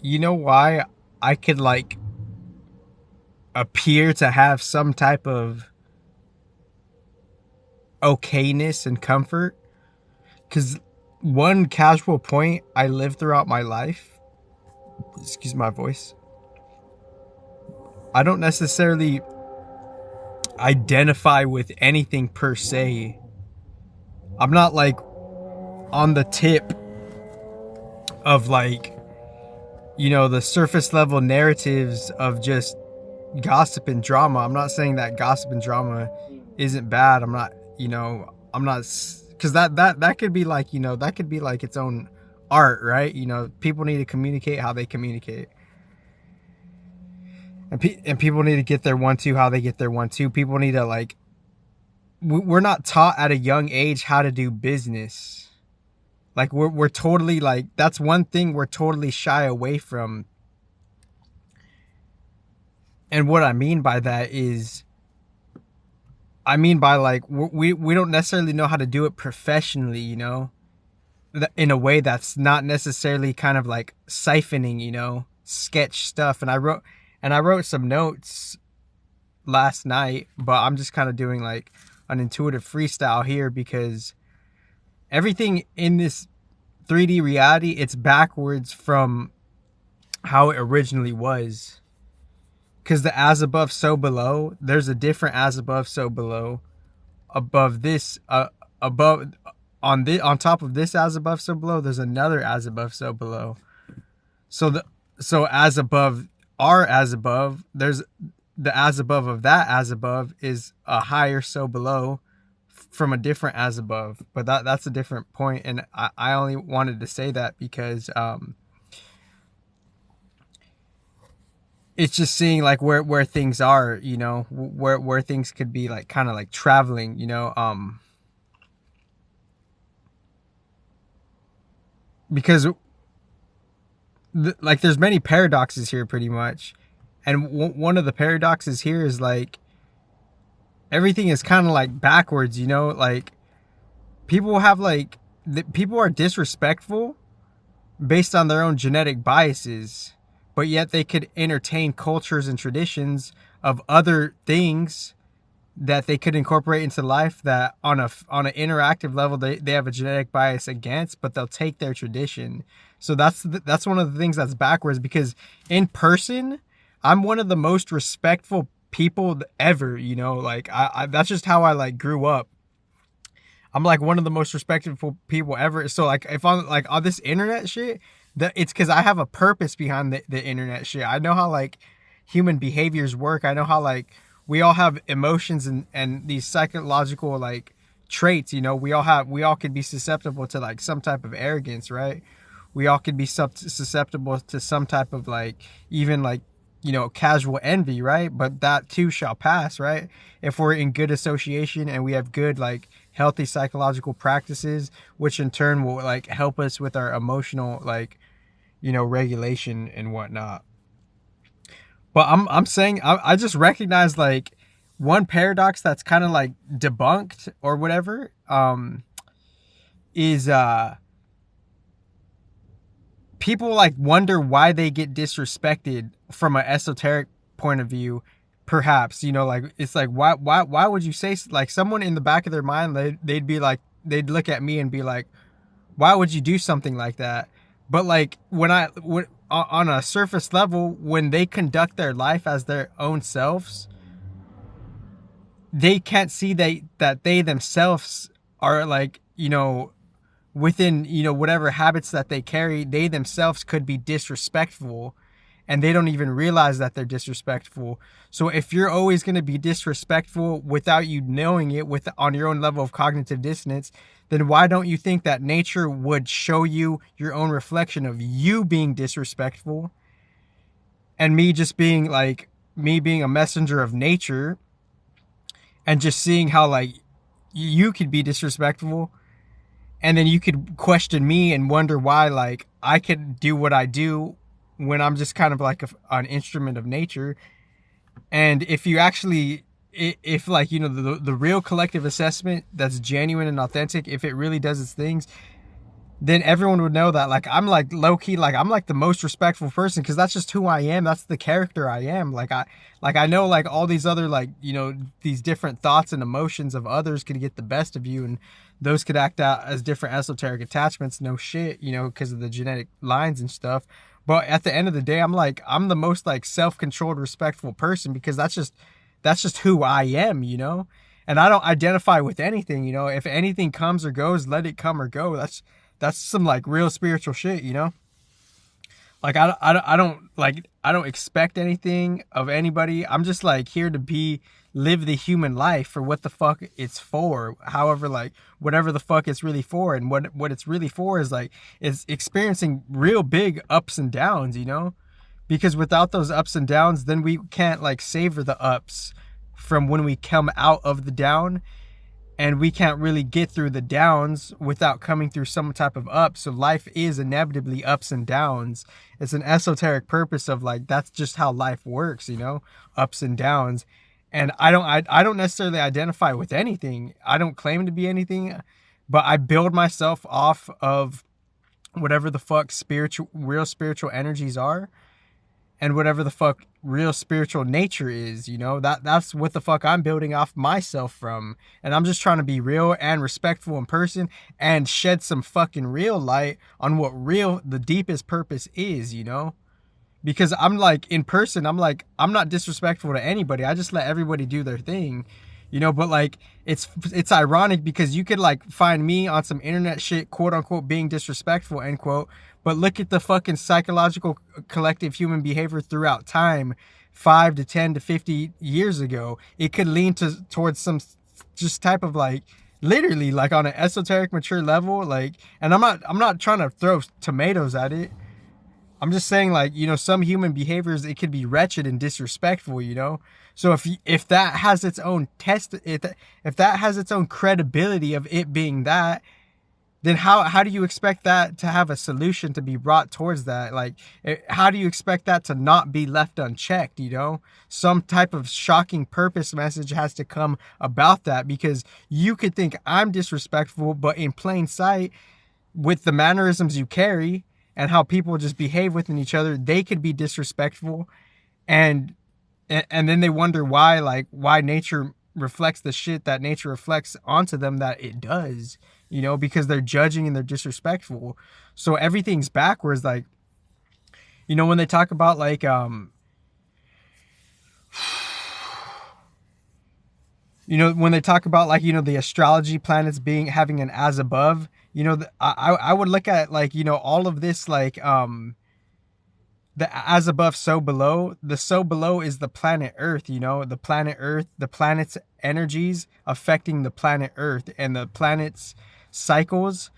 you know why I could like appear to have some type of okayness and comfort? Because one casual point I lived throughout my life, excuse my voice, I don't necessarily identify with anything per se. I'm not like on the tip of like, the surface level narratives of just gossip and drama. I'm not saying that gossip and drama isn't bad. I'm not, because that could be like, that could be like its own art, right? People need to communicate how they communicate. And people need to get their one two how they get their one two. People need to like, we're not taught at a young age how to do business. Like we're totally like, that's one thing we're totally shy away from. And what I mean by that is, I mean by like, we don't necessarily know how to do it professionally, in a way that's not necessarily kind of like siphoning, sketch stuff. And I wrote some notes last night, but I'm just kind of doing like an intuitive freestyle here because everything in this 3D reality, it's backwards from how it originally was. Because the as above, so below, there's a different as above, so below. Above this, above, on top of this as above, so below, there's another as above, so below. So as above, our as above, there's the as above of that as above is a higher so below from a different as above. But that's a different point, and I only wanted to say that because it's just seeing like where things are, where things could be like kind of like traveling, because like there's many paradoxes here pretty much. And one of the paradoxes here is like everything is kind of like backwards, like people have like people are disrespectful based on their own genetic biases, but yet they could entertain cultures and traditions of other things that they could incorporate into life that on an interactive level they have a genetic bias against, but they'll take their tradition. So that's one of the things that's backwards, because in person I'm one of the most respectful people ever, like I that's just how I like grew up. I'm like one of the most respectful people ever. So like if I'm like on this internet shit, that it's because I have a purpose behind the internet shit. I know how like human behaviors work. I know how like we all have emotions and these psychological like traits. We all could be susceptible to like some type of arrogance, right? We all could be susceptible to some type of like even like casual envy, right? But that too shall pass, right? If we're in good association and we have good like healthy psychological practices, which in turn will like help us with our emotional like regulation and whatnot. But I'm saying I just recognize like one paradox that's kind of like debunked or whatever, is people like wonder why they get disrespected from an esoteric point of view. Perhaps like it's like why would you say, like, someone in the back of their mind, they'd be like, they'd look at me and be like, why would you do something like that? But like on a surface level, when they conduct their life as their own selves, they can't see that they themselves are like, within, whatever habits that they carry, they themselves could be disrespectful, and they don't even realize that they're disrespectful. So if you're always going to be disrespectful without you knowing it, with on your own level of cognitive dissonance, then why don't you think that nature would show you your own reflection of you being disrespectful, and me being a messenger of nature, and just seeing how like you could be disrespectful, and then you could question me and wonder why like I could do what I do when I'm just kind of like an instrument of nature. And if you actually, if like, the real collective assessment that's genuine and authentic, if it really does its things, then everyone would know that like I'm like low key, like I'm like the most respectful person, because that's just who I am. That's the character I am. Like I know like all these other, like, you know, these different thoughts and emotions of others could get the best of you, and those could act out as different esoteric attachments, no shit, you know, because of the genetic lines and stuff. But at the end of the day, I'm like, I'm the most like self-controlled, respectful person, because that's just who I am, you know? And I don't identify with anything, you know. If anything comes or goes, let it come or go. That's some like real spiritual shit, you know? Like I don't expect anything of anybody. I'm just like here to be live the human life for what the fuck it's for. However, like whatever the fuck it's really for, and what it's really for is like it's experiencing real big ups and downs, you know? Because without those ups and downs, then we can't like savor the ups from when we come out of the down, and we can't really get through the downs without coming through some type of up. So life is inevitably ups and downs. It's an esoteric purpose of like that's just how life works, you know, ups and downs. And I don't necessarily identify with anything. I don't claim to be anything, but I build myself off of whatever the fuck spiritual real spiritual energies are, and whatever the fuck real spiritual nature is, you know. That's what the fuck I'm building off myself from. And I'm just trying to be real and respectful in person, and shed some fucking real light on what real the deepest purpose is, you know. Because I'm like in person, I'm like I'm not disrespectful to anybody. I just let everybody do their thing, you know. But like it's ironic, because you could like find me on some internet shit, quote unquote, being disrespectful, end quote. But look at the fucking psychological collective human behavior throughout time, 5 to 10 to 50 years ago. It could lean towards some just type of like literally like on an esoteric mature level, like. And I'm not trying to throw tomatoes at it. I'm just saying, like, you know, some human behaviors, it could be wretched and disrespectful, you know. So if that has its own if that has its own credibility of it being that, then how do you expect that to have a solution to be brought towards that? Like, how do you expect that to not be left unchecked, you know? Some type of shocking purpose message has to come about that, because you could think I'm disrespectful, but in plain sight, with the mannerisms you carry and how people just behave within each other, they could be disrespectful. And then they wonder why, like, why nature reflects the shit that nature reflects onto them that it does, you know, because they're judging and they're disrespectful. So everything's backwards. Like, you know, when they talk about like you know, when they talk about like, you know, the astrology planets being having an as above, you know, I would look at like, you know, all of this like the as above so below. The so below is the planet Earth, you know, the planet Earth, the planet's energies affecting the planet Earth, and the planet's cycles,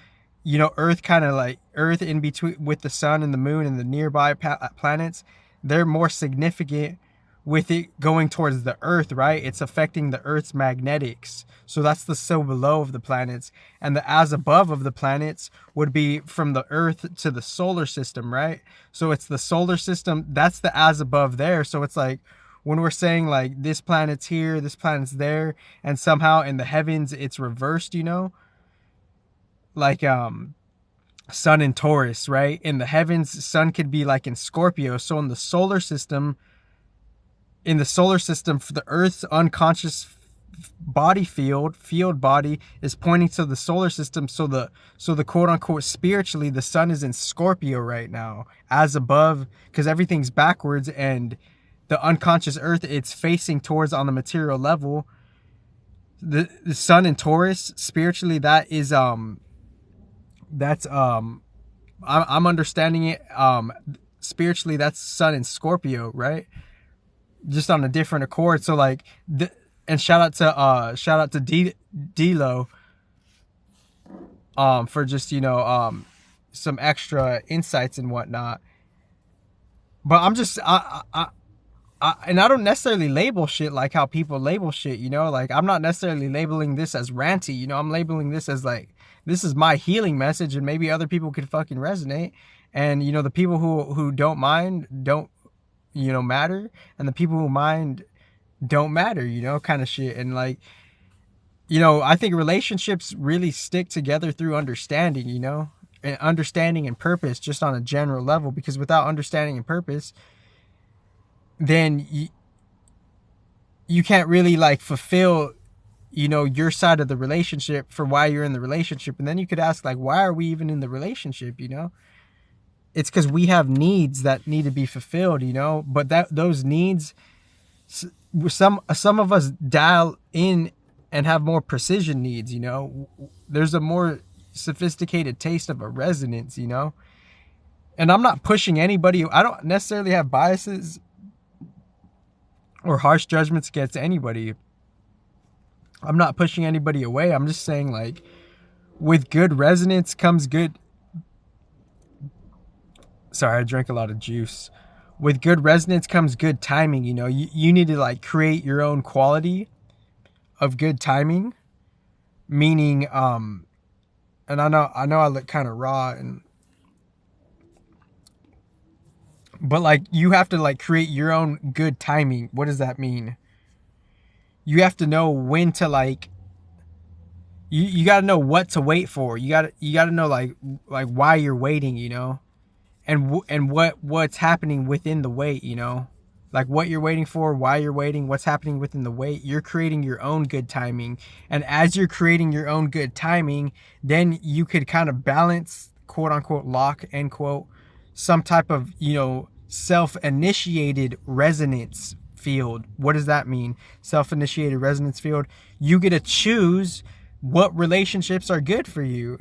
you know. Earth kind of like Earth in between with the sun and the moon and the nearby planets, they're more significant with it going towards the Earth, right? It's affecting the Earth's magnetics. So that's the so below of the planets. And the as above of the planets would be from the Earth to the solar system, right? So it's the solar system, that's the as above there. So it's like when we're saying like this planet's here, this planet's there, and somehow in the heavens it's reversed, you know? Like sun in Taurus, right? In the heavens, sun could be like in Scorpio. So in the solar system, for the Earth's unconscious body field body is pointing to the solar system. So the quote unquote spiritually, the sun is in Scorpio right now, as above, because everything's backwards, and the unconscious Earth, it's facing towards on the material level. The sun in Taurus spiritually, that is that's I'm understanding it spiritually, that's sun in Scorpio, right? Just on a different accord. So like and shout out to D-Lo for just, you know, some extra insights and whatnot. But I'm just and I don't necessarily label shit like how people label shit, you know. Like, I'm not necessarily labeling this as ranty, you know. I'm labeling this as like, this is my healing message, and maybe other people could fucking resonate. And, you know, the people who don't mind don't, you know, matter, and the people who mind don't matter, you know, kind of shit. And like, you know, I think relationships really stick together through understanding, you know. understanding and purpose just on a general level, because without understanding and purpose, then you can't really like fulfill, your side of the relationship for why you're in the relationship. And then you could ask, like, why are we even in the relationship? It's because we have needs that need to be fulfilled, but that those needs, some of us dial in and have more precision needs. There's a more sophisticated taste of a resonance. And I'm not pushing anybody. I don't necessarily have biases or harsh judgments against anybody. I'm not pushing anybody away. I'm just saying, like, with good resonance comes good. Sorry, I drank a lot of juice. With good resonance comes good timing. You need to like create your own quality of good timing, meaning, and I know I look kind of raw, but like you have to like create your own good timing. What does that mean? You have to know when to like, you got to know what to wait for. You got to know like why you're waiting, and what's happening within the wait, like what you're waiting for, why you're waiting, what's happening within the wait. You're creating your own good timing. And as you're creating your own good timing, then you could kind of balance, quote unquote, lock, end quote, some type of, self-initiated resonance field. What does that mean? Self-initiated resonance field. You get to choose what relationships are good for you,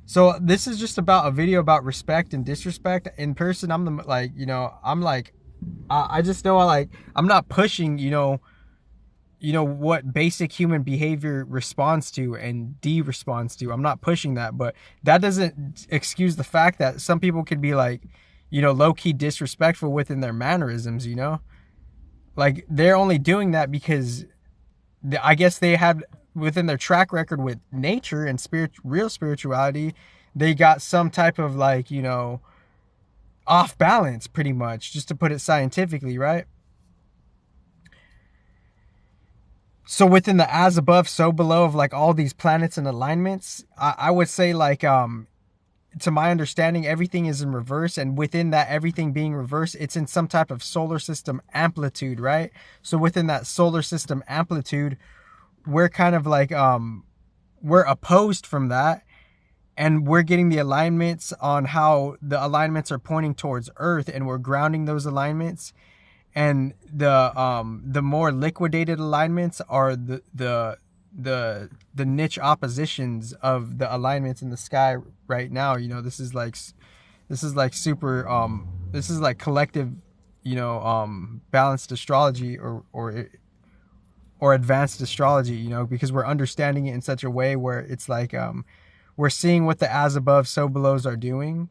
So this is just about a video about respect and disrespect. In person, I'm I just know I'm not pushing, what basic human behavior responds to and de-responds to. I'm not pushing that, but that doesn't excuse the fact that some people could be like, low-key disrespectful within their mannerisms, like they're only doing that because I guess they had within their track record with nature and real spirituality, they got some type of like, off balance, pretty much, just to put it scientifically, right? So within the as above, so below of like all these planets and alignments, I would say like, to my understanding, everything is in reverse, and within that everything being reverse, it's in some type of solar system amplitude, right? So within that solar system amplitude, we're kind of like, we're opposed from that, and we're getting the alignments on how the alignments are pointing towards Earth, and we're grounding those alignments. And the more liquidated alignments are the niche oppositions of the alignments in the sky right now. This is like super, this is like collective, balanced astrology or advanced astrology, because we're understanding it in such a way where it's like, we're seeing what the as above, so belows are doing.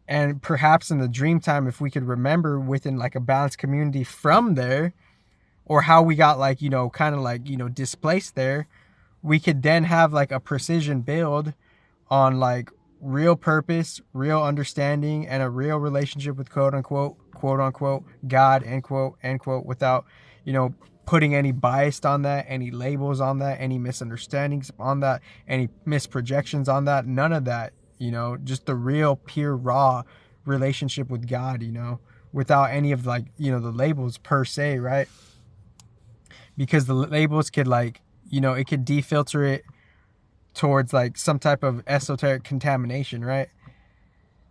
And perhaps in the dream time, if we could remember within like a balanced community from there, or how we got like, kind of like, displaced there, we could then have like a precision build on like real purpose, real understanding, and a real relationship with quote unquote, God, end quote, without, putting any bias on that, any labels on that, any misunderstandings on that, any misprojections on that, none of that, just the real, pure, raw relationship with God, without any of like, the labels per se, right? Because the labels could like, it could defilter it towards like some type of esoteric contamination, right?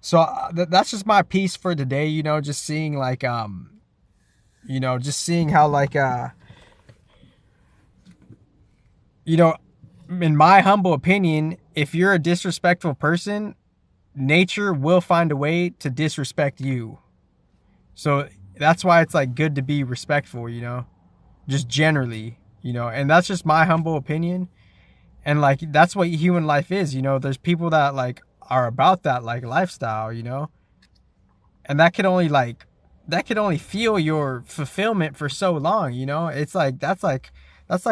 So that's just my piece for today, just seeing like, just seeing how like, in my humble opinion, if you're a disrespectful person, nature will find a way to disrespect you. So that's why it's like good to be respectful, just generally, and that's just my humble opinion. And like, that's what human life is, there's people that like are about that like lifestyle, and that could only fuel your fulfillment for so long, it's like, that's like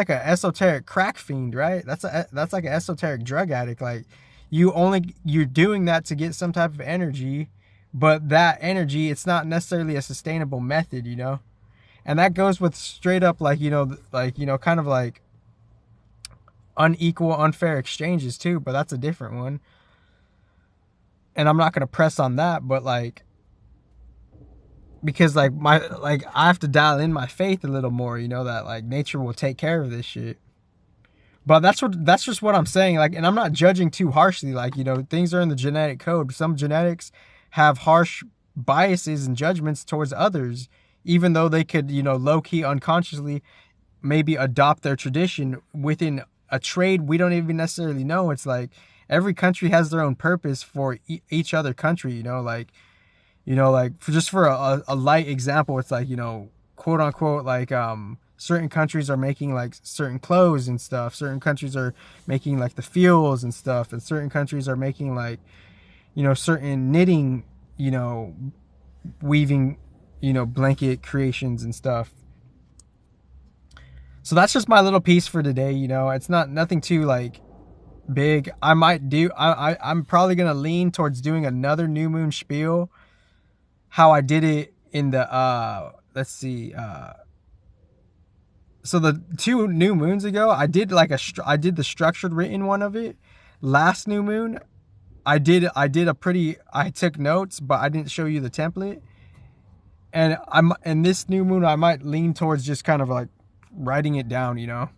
an esoteric crack fiend, right? That's like an esoteric drug addict. Like you're doing that to get some type of energy, but that energy, it's not necessarily a sustainable method, and that goes with straight up like, kind of like unequal, unfair exchanges too, but that's a different one. and I'm not gonna press on that, but like, because like I have to dial in my faith a little more, you know, that like nature will take care of this shit. But that's just what I'm saying. Like, and I'm not judging too harshly. Like, you know, things are in the genetic code. Some genetics have harsh biases and judgments towards others, even though they could, you know, low key unconsciously maybe adopt their tradition within a trade we don't even necessarily know. It's like every country has their own purpose for each other country, you know, like for a light example, it's like, you know, quote unquote, like, certain countries are making like certain clothes and stuff. Certain countries are making like the fuels and stuff. And certain countries are making like, you know, certain knitting, you know, weaving, you know, blanket creations and stuff. So that's just my little piece for today. You know, it's not nothing too like big. I might do, I'm probably going to lean towards doing another new moon spiel. How I did it in the, let's see, so the 2 new moons ago, I did like I did the structured written one of it. Last new moon, I took notes, but I didn't show you the template. And this new moon, I might lean towards just kind of like writing it down, you know,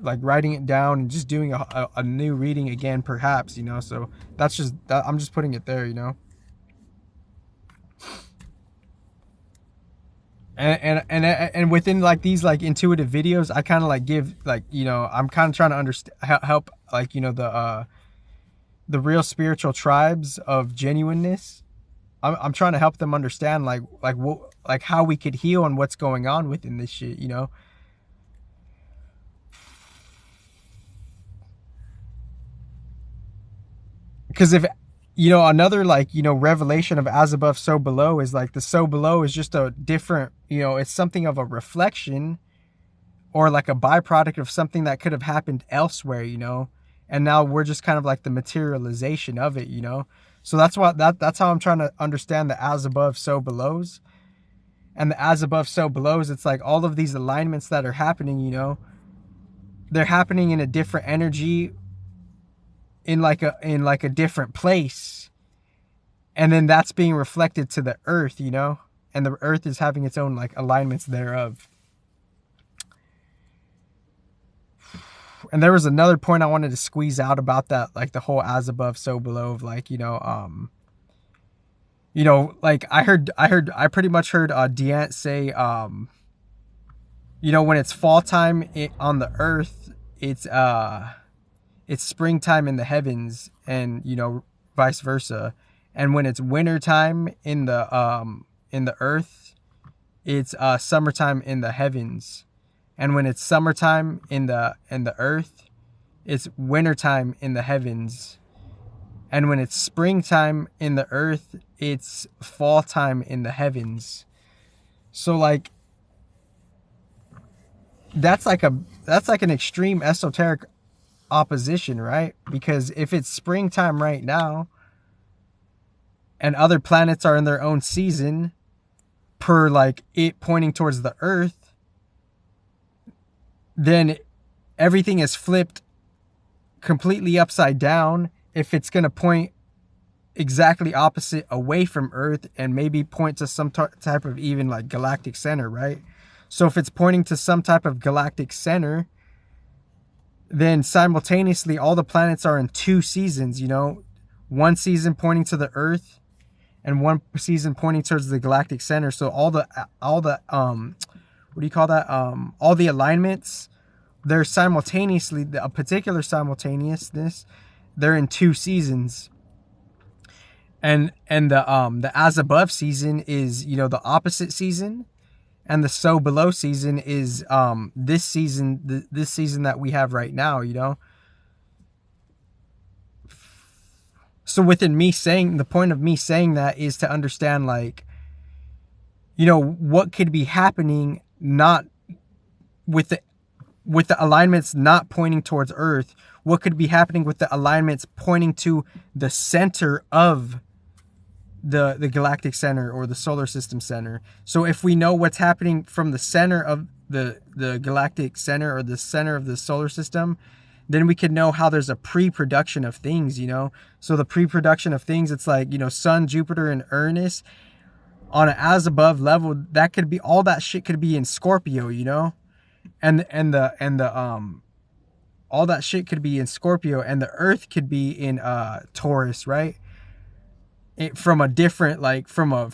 like writing it down and just doing a new reading again, perhaps, you know. So that's just that, I'm just putting it there, you know. And within like these like intuitive videos, I kind of like give like, you know, I'm kind of trying to understand, help like, you know, the real spiritual tribes of genuineness. I'm trying to help them understand like what, like how we could heal and what's going on within this shit, you know. Because if, you know, another like, you know, revelation of as above so below is like the so below is just a different, you know, it's something of a reflection or like a byproduct of something that could have happened elsewhere, you know. And now we're just kind of like the materialization of it, you know. So that's how I'm trying to understand the as above so belows. And the as above so belows, it's like all of these alignments that are happening, you know, they're happening in a different energy, in like a different place, and then that's being reflected to the earth, you know, and the earth is having its own like alignments thereof. And there was another point I wanted to squeeze out about that, like the whole as above so below of like, you know, like I pretty much heard Deant say, you know, when it's fall time on the earth, it's springtime in the heavens, and, you know, vice versa. And when it's winter time in the earth, it's summertime in the heavens. And when it's summertime in the earth, it's wintertime in the heavens. And when it's springtime in the earth, it's fall time in the heavens. So like that's like an extreme esoteric opposition, right? Because if it's springtime right now and other planets are in their own season per like it pointing towards the earth, then everything is flipped completely upside down if it's going to point exactly opposite away from earth and maybe point to some type of even like galactic center, right? So if it's pointing to some type of galactic center, then simultaneously all the planets are in 2 seasons, you know, one season pointing to the earth and one season pointing towards the galactic center. So all the what do you call that, all the alignments, they're simultaneously, a particular simultaneousness, they're in 2 seasons. And the as above season is, you know, the opposite season, and the so below season is this season, this season that we have right now, you know. So within me saying, the point of me saying that is to understand, like, you know, what could be happening, not with the alignments not pointing towards earth, what could be happening with the alignments pointing to the center of the galactic center or the solar system center. So if we know what's happening from the center of the galactic center or the center of the solar system, then we could know how there's a pre-production of things, you know? So the pre-production of things, it's like, you know, Sun, Jupiter, and Uranus on an as above level, that could be, all that shit could be in Scorpio, you know? And the all that shit could be in Scorpio, and the Earth could be in Taurus, right? From a different, like, from a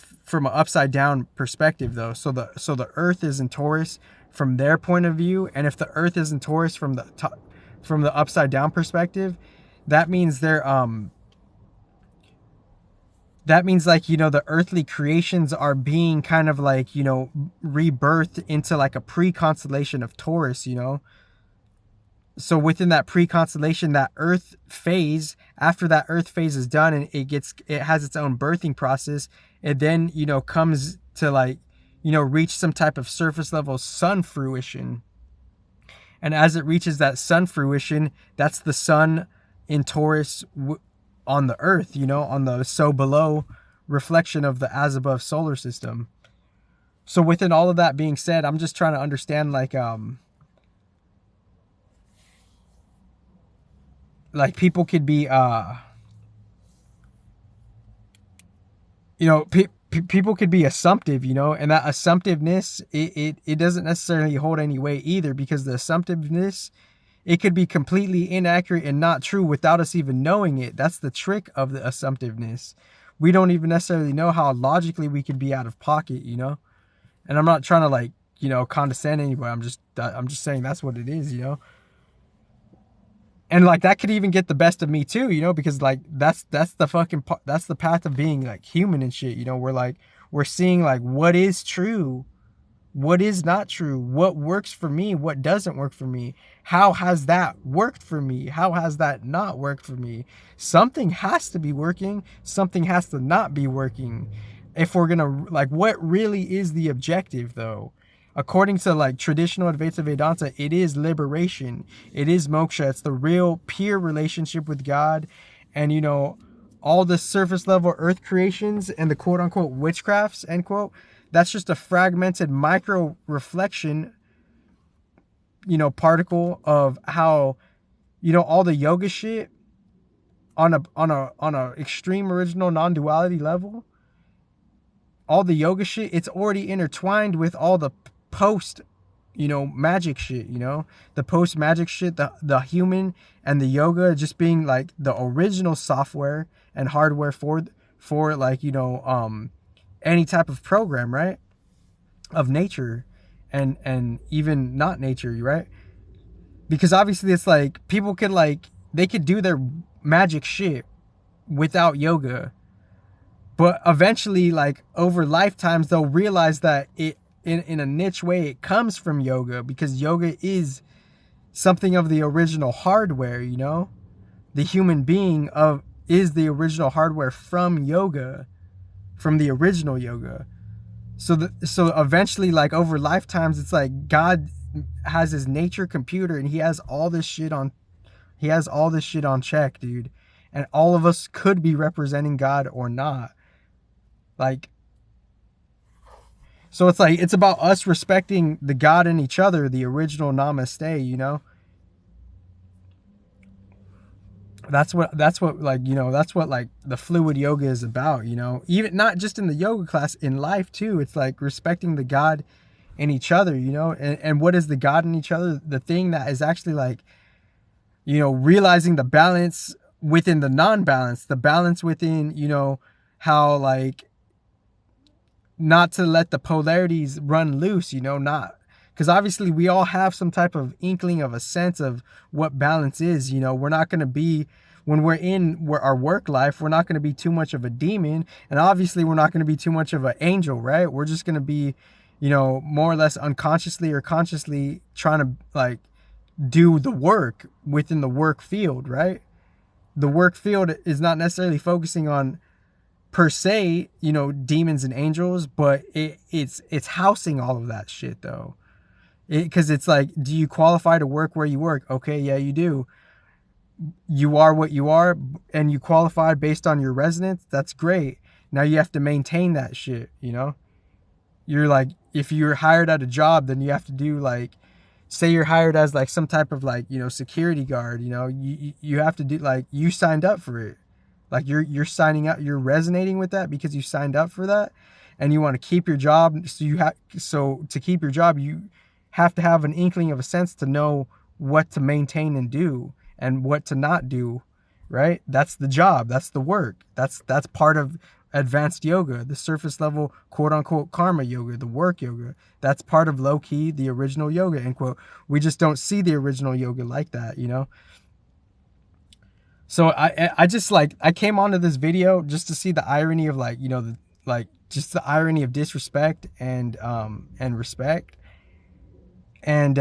upside down perspective though. So the Earth is in Taurus from their point of view, and if the Earth is in Taurus from the upside down perspective, that means that means, like, you know, the earthly creations are being kind of like, you know, rebirthed into like a pre-constellation of Taurus, you know? So within that pre-constellation, that Earth phase, after that Earth phase is done and it has its own birthing process, it then, you know, comes to, like, you know, reach some type of surface level sun fruition. And as it reaches that sun fruition, that's the sun in Taurus on the Earth, you know, on the so below reflection of the as above solar system. So within all of that being said, I'm just trying to understand, like people could be, you know, people could be assumptive, you know, and that assumptiveness, it doesn't necessarily hold any weight either, because the assumptiveness, it could be completely inaccurate and not true without us even knowing it. That's the trick of the assumptiveness. We don't even necessarily know how logically we could be out of pocket, you know? And I'm not trying to, like, you know, condescend anybody. I'm just saying that's what it is, you know? And like that could even get the best of me too, you know, because like that's the path of being like human and shit, you know. We're seeing like what is true, what is not true, what works for me, what doesn't work for me. How has that worked for me? How has that not worked for me? Something has to be working, something has to not be working. If we're gonna, like, what really is the objective though? According to like traditional Advaita Vedanta, it is liberation. It is moksha. It's the real pure relationship with God. And, you know, all the surface level earth creations and the quote unquote witchcrafts, end quote, that's just a fragmented micro reflection, you know, particle of how, you know, all the yoga shit on a extreme original non-duality level, all the yoga shit, it's already intertwined with all the post, you know, magic shit, you know, the post magic shit, the human and the yoga just being like the original software and hardware for like, you know, any type of program, right, of nature and even not nature, right? Because obviously it's like people could, like, they could do their magic shit without yoga, but eventually, like, over lifetimes, they'll realize that it, in a niche way, it comes from yoga, because yoga is something of the original hardware, you know? The human being is the original hardware from yoga, from the original yoga. So eventually, like, over lifetimes, it's like God has his nature computer and he has all this shit on check, dude. And all of us could be representing God or not. Like, so it's like, it's about us respecting the God in each other, the original namaste, you know? That's what like, you know, that's what like the fluid yoga is about, you know? Even not just in the yoga class, in life too. It's like respecting the God in each other, you know? And what is the God in each other? The thing that is actually, like, you know, realizing the balance within the non-balance, the balance within, you know, how, like, not to let the polarities run loose, you know, not, because obviously we all have some type of inkling of a sense of what balance is, you know. We're not going to be, when we're in our work life, we're not going to be too much of a demon, and obviously we're not going to be too much of an angel, right? We're just going to be, you know, more or less unconsciously or consciously trying to, like, do the work within the work field, right? The work field is not necessarily focusing on, per se, you know, demons and angels, but it's housing all of that shit though. Because it's like, do you qualify to work where you work? Okay, yeah, you do. You are what you are, and you qualify based on your residence. That's great. Now you have to maintain that shit, you know? You're like, if you're hired at a job, then you have to do, like, say you're hired as like some type of like, you know, security guard, you know, you have to do like, you signed up for it. Like you're signing up, you're resonating with that because you signed up for that, and you want to keep your job. So to keep your job, you have to have an inkling of a sense to know what to maintain and do and what to not do, right? That's the job. That's the work. That's part of advanced yoga, the surface level, quote unquote, karma yoga, the work yoga. That's part of low key, the original yoga, end quote. We just don't see the original yoga like that, you know? So I just like, I came onto this video just to see the irony of like, you know, like just the irony of disrespect and respect, and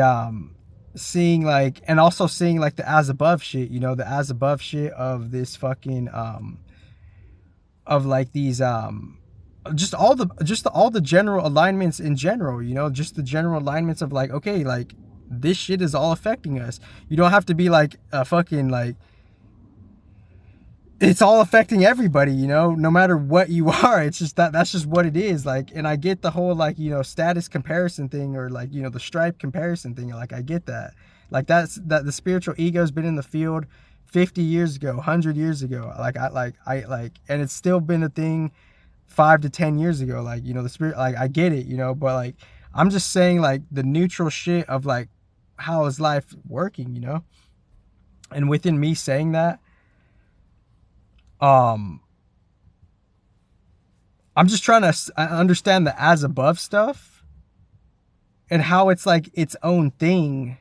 seeing like, and also seeing like the as above shit, you know, the as above shit of this fucking of like these just all the general alignments in general, you know, just the general alignments of like, okay, like this shit is all affecting us. You don't have to be like a fucking like, it's all affecting everybody, you know, no matter what you are. It's just that's just what it is. Like, and I get the whole like, you know, status comparison thing, or like, you know, the stripe comparison thing. Like, I get that. Like, that the spiritual ego's been in the field 50 years ago, 100 years ago. Like, and it's still been a thing 5 to 10 years ago. Like, you know, the spirit, like, I get it, you know, but like, I'm just saying like the neutral shit of like, how is life working, you know? And within me saying that, I'm just trying to understand the as above stuff and how it's like its own thing.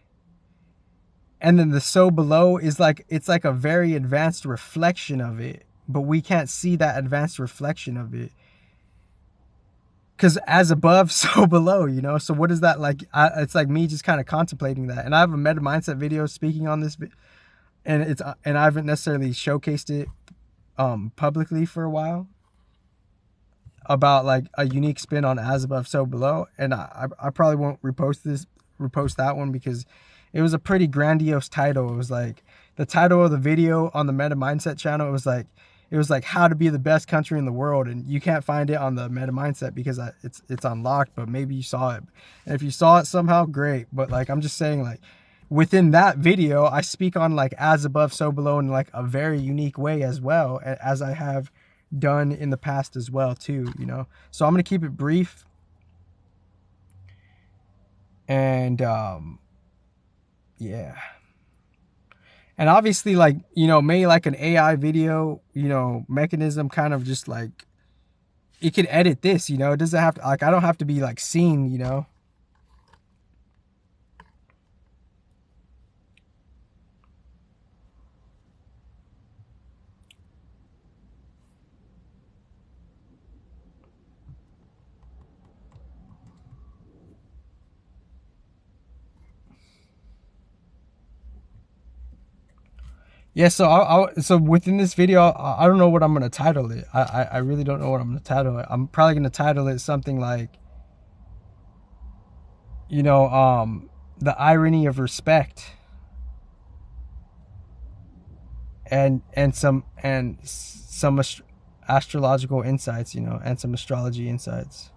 And then the so below is like, it's like a very advanced reflection of it, but we can't see that advanced reflection of it. Because as above, so below, you know? So what is that like? It's like me just kind of contemplating that. And I have a meta mindset video speaking on this, and I haven't necessarily showcased it publicly for a while, about like a unique spin on as above, so below. And I probably won't repost that one because it was a pretty grandiose title. It was like the title of the video on the Meta Mindset channel. It was like how to be the best country in the world, and you can't find it on the Meta Mindset because it's unlocked, but maybe you saw it. And if you saw it somehow, great. But like, I'm just saying, like, within that video, I speak on like as above, so below in like a very unique way as well, as I have done in the past as well too, you know? So I'm going to keep it brief. And yeah. And obviously, like, you know, maybe like an AI video, you know, mechanism kind of just like, it can edit this, you know? It doesn't have to, like, I don't have to be like seen, you know? Yeah, so within this video, I don't know what I'm gonna title it. I really don't know what I'm gonna title it. I'm probably gonna title it something like, you know, the irony of respect, and some astrological insights, you know, and some astrology insights,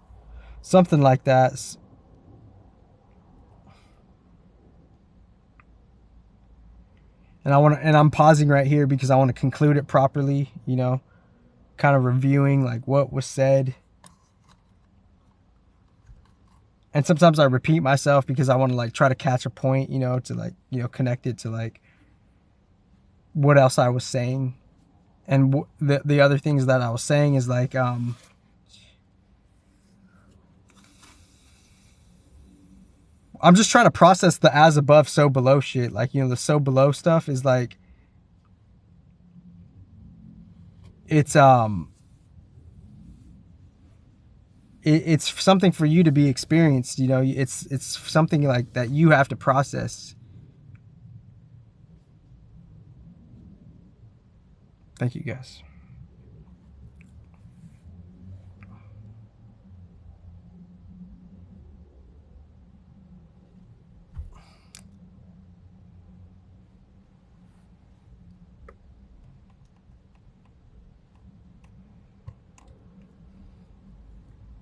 something like that. And I'm pausing right here because I want to conclude it properly, you know, kind of reviewing like what was said. And sometimes I repeat myself because I want to like try to catch a point, you know, to like, you know, connect it to like what else I was saying. And the other things that I was saying is like, I'm just trying to process the as above, so below shit. Like, you know, the so below stuff is like, it's it's something for you to be experienced, you know. It's something like that you have to process. Thank you guys.